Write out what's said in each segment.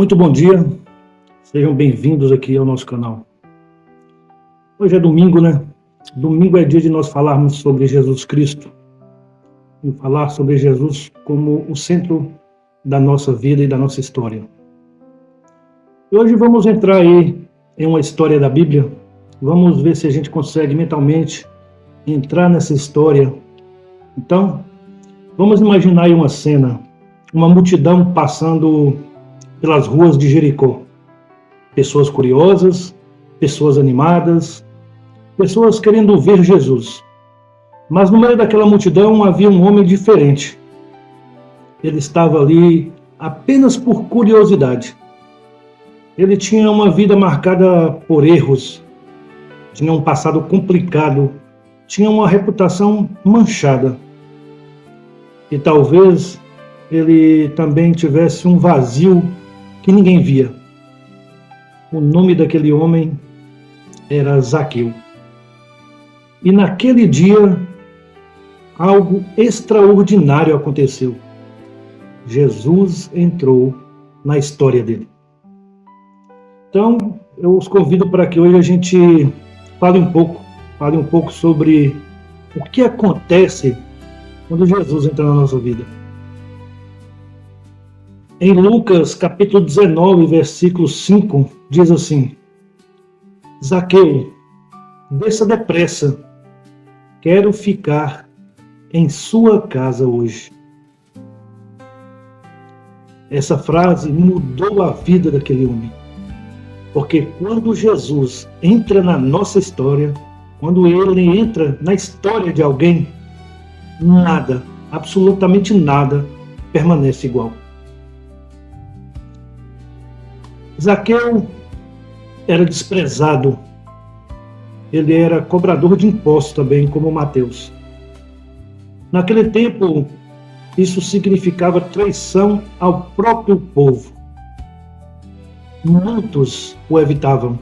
Muito bom dia, sejam bem-vindos aqui ao nosso canal. Hoje é domingo, né? Domingo é dia de nós falarmos sobre Jesus Cristo e falar sobre Jesus como o centro da nossa vida e da nossa história. E hoje vamos entrar aí em uma história da Bíblia, vamos ver se a gente consegue mentalmente entrar nessa história. Então, vamos imaginar aí uma cena, uma multidão passando pelas ruas de Jericó. Pessoas curiosas, pessoas animadas, pessoas querendo ver Jesus. Mas no meio daquela multidão havia um homem diferente. Ele estava ali apenas por curiosidade. Ele tinha uma vida marcada por erros, tinha um passado complicado, tinha uma reputação manchada. E talvez ele também tivesse um vazio que ninguém via. O nome daquele homem era Zaqueu. E naquele dia, algo extraordinário aconteceu. Jesus entrou na história dele. Então, eu os convido para que hoje a gente fale um pouco sobre o que acontece quando Jesus entra na nossa vida. Em Lucas, capítulo 19, versículo 5, diz assim: Zaqueu, desça depressa, quero ficar em sua casa hoje. Essa frase mudou a vida daquele homem. Porque quando Jesus entra na nossa história, quando ele entra na história de alguém, nada, absolutamente nada, permanece igual. Zaqueu era desprezado. Ele era cobrador de impostos também, como Mateus. Naquele tempo, isso significava traição ao próprio povo. Muitos o evitavam.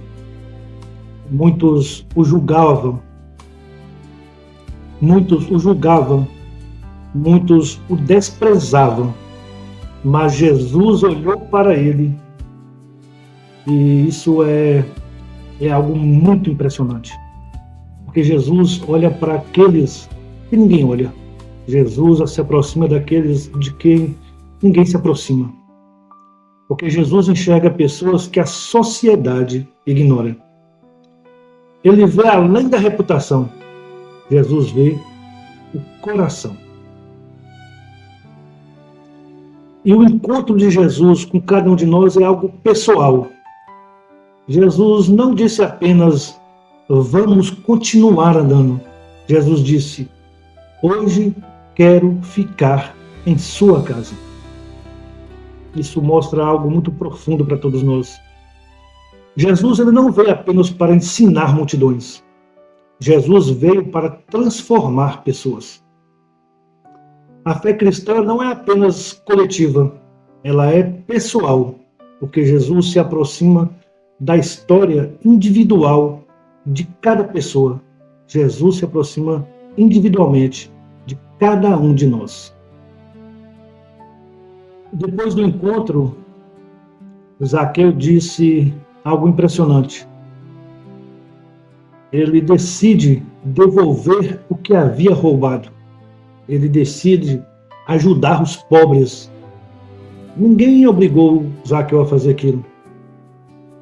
Muitos o julgavam. Muitos o desprezavam. Mas Jesus olhou para ele. E isso é algo muito impressionante. Porque Jesus olha para aqueles que ninguém olha. Jesus se aproxima daqueles de quem ninguém se aproxima. Porque Jesus enxerga pessoas que a sociedade ignora. Ele vê além da reputação. Jesus vê o coração. E o encontro de Jesus com cada um de nós é algo pessoal. Jesus não disse apenas, vamos continuar andando. Jesus disse, hoje quero ficar em sua casa. Isso mostra algo muito profundo para todos nós. Jesus ele não veio apenas para ensinar multidões. Jesus veio para transformar pessoas. A fé cristã não é apenas coletiva, ela é pessoal, porque Jesus se aproxima da história individual de cada pessoa. Jesus se aproxima individualmente de cada um de nós. Depois do encontro, Zaqueu disse algo impressionante. Ele decide devolver o que havia roubado. Ele decide ajudar os pobres. Ninguém obrigou Zaqueu a fazer aquilo.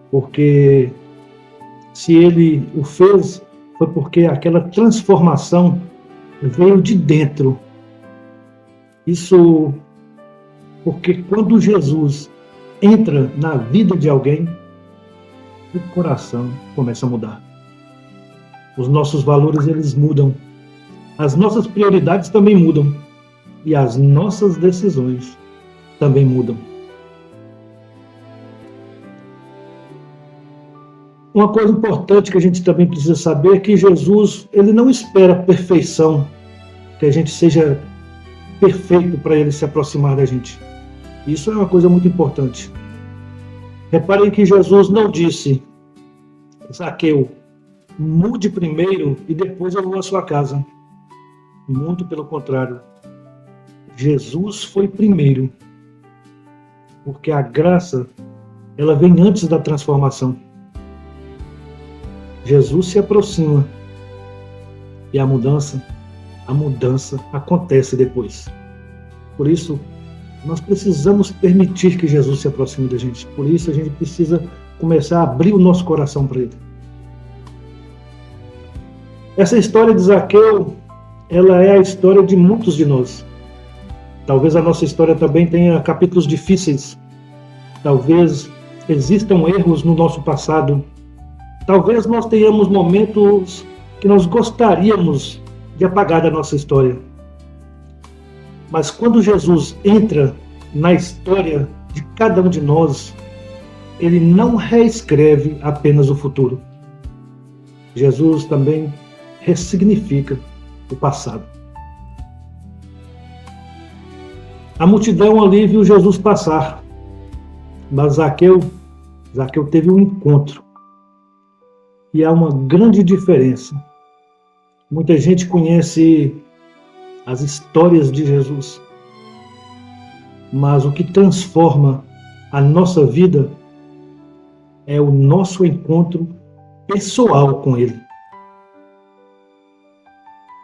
Porque se ele o fez, foi porque aquela transformação veio de dentro. Isso porque quando Jesus entra na vida de alguém, o coração começa a mudar. Os nossos valores, eles mudam. As nossas prioridades também mudam. E as nossas decisões também mudam. Uma coisa importante que a gente também precisa saber é que Jesus, ele não espera a perfeição, que a gente seja perfeito para ele se aproximar da gente. Isso é uma coisa muito importante. Reparem que Jesus não disse, Zaqueu, mude primeiro e depois eu vou à sua casa. Muito pelo contrário. Jesus foi primeiro, porque a graça ela vem antes da transformação. Jesus se aproxima e a mudança acontece depois. Por isso, nós precisamos permitir que Jesus se aproxime da gente. Por isso, a gente precisa começar a abrir o nosso coração para Ele. Essa história de Zaqueu, ela é a história de muitos de nós. Talvez a nossa história também tenha capítulos difíceis. Talvez existam erros no nosso passado. Talvez nós tenhamos momentos que nós gostaríamos de apagar da nossa história. Mas quando Jesus entra na história de cada um de nós, Ele não reescreve apenas o futuro. Jesus também ressignifica o passado. A multidão ali viu Jesus passar, mas Zaqueu teve um encontro. E há uma grande diferença. Muita gente conhece as histórias de Jesus, mas o que transforma a nossa vida é o nosso encontro pessoal com Ele.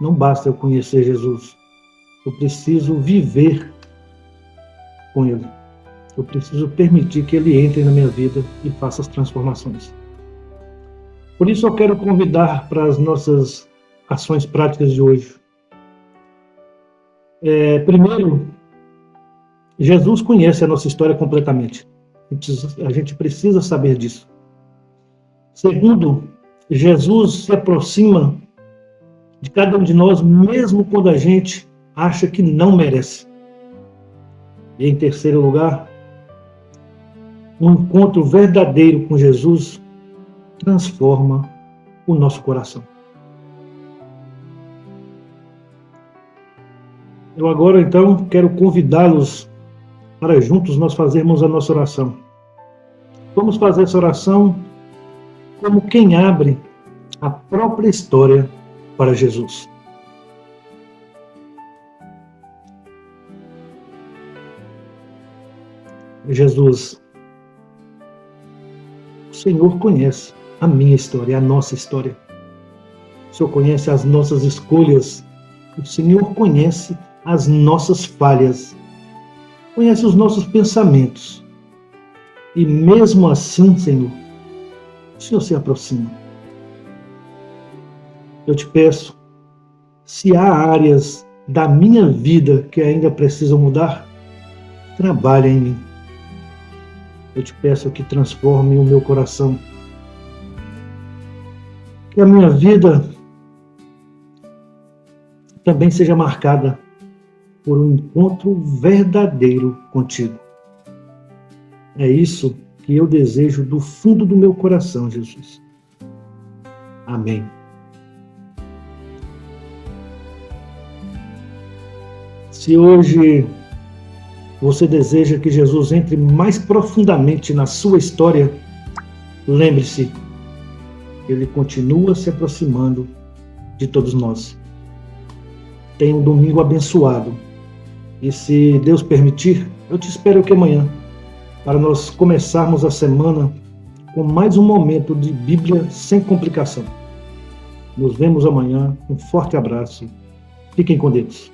Não basta eu conhecer Jesus, eu preciso viver com Ele. Eu preciso permitir que Ele entre na minha vida e faça as transformações. Por isso eu quero convidar para as nossas ações práticas de hoje. Primeiro, Jesus conhece a nossa história completamente. A gente precisa saber disso. Segundo, Jesus se aproxima de cada um de nós, mesmo quando a gente acha que não merece. E em terceiro lugar, um encontro verdadeiro com Jesus transforma o nosso coração. Eu agora, então, quero convidá-los para juntos nós fazermos a nossa oração. Vamos fazer essa oração como quem abre a própria história para Jesus. Jesus, o Senhor conhece a minha história, a nossa história. O Senhor conhece as nossas escolhas. O Senhor conhece as nossas falhas. Conhece os nossos pensamentos. E mesmo assim, Senhor, o Senhor se aproxima. Eu te peço, se há áreas da minha vida que ainda precisam mudar, trabalha em mim. Eu te peço que transforme o meu coração. Que a minha vida também seja marcada por um encontro verdadeiro contigo. É isso que eu desejo do fundo do meu coração, Jesus. Amém. Se hoje você deseja que Jesus entre mais profundamente na sua história, lembre-se, Ele continua se aproximando de todos nós. Tenha um domingo abençoado. E se Deus permitir, eu te espero aqui amanhã, para nós começarmos a semana com mais um momento de Bíblia sem complicação. Nos vemos amanhã. Um forte abraço. Fiquem com Deus.